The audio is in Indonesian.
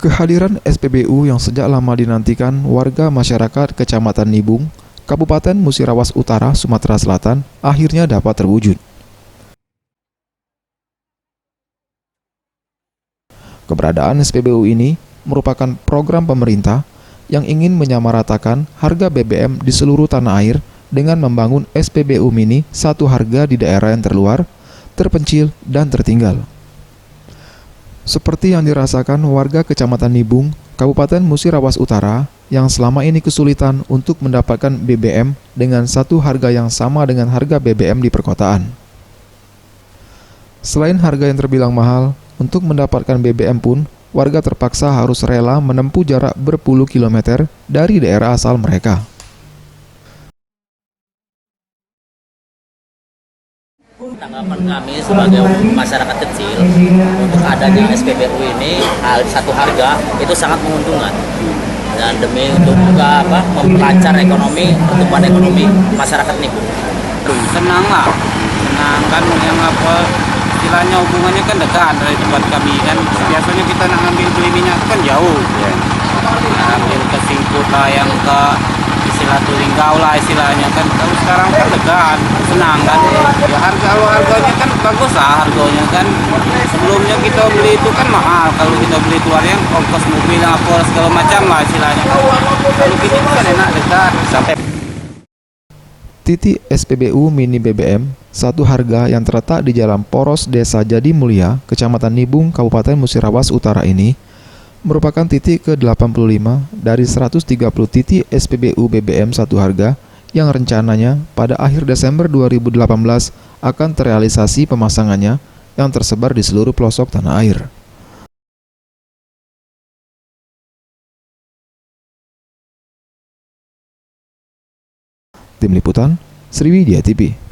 Kehadiran SPBU yang sejak lama dinantikan warga masyarakat Kecamatan Nibung, Kabupaten Musirawas Utara, Sumatera Selatan, akhirnya dapat terwujud. Keberadaan SPBU ini merupakan program pemerintah yang ingin menyamaratakan harga BBM di seluruh tanah air dengan membangun SPBU mini satu harga di daerah yang terluar, terpencil, dan tertinggal. Seperti yang dirasakan warga Kecamatan Nibung, Kabupaten Musirawas Utara, yang selama ini kesulitan untuk mendapatkan BBM dengan satu harga yang sama dengan harga BBM di perkotaan. Selain harga yang terbilang mahal, untuk mendapatkan BBM pun, warga terpaksa harus rela menempuh jarak berpuluh kilometer dari daerah asal mereka. Tanggapan kami sebagai masyarakat kecil untuk adanya SPBU ini satu harga itu sangat menguntungkan dan demi untuk juga memperlancar ekonomi, pertumbuhan ekonomi masyarakat Nibung. Senang lah, senang kan yang istilahnya hubungannya kan dekat dari tempat kami kan. Biasanya kita nak ngambil beli minyak kan jauh, ambil ke Singkut lah yang ke istilah Tulinggau lah istilahnya kan. Kalau sekarang kan dekat, senang kan. Ya harganya kan bagus lah harganya kan. Sebelumnya kita beli itu kan mahal. Kalau kita beli keluar yang ongkos mobil apa segala macam lah istilahnya. Kalau kita kan enak dekat sampai. Titik SPBU mini BBM, satu harga yang terletak di Jalan Poros Desa Jadi Mulia, Kecamatan Nibung, Kabupaten Musirawas Utara ini, merupakan titik ke-85 dari 130 titik SPBU BBM satu harga yang rencananya pada akhir Desember 2018 akan terrealisasi pemasangannya yang tersebar di seluruh pelosok tanah air. Tim Liputan, Sriwijaya TV.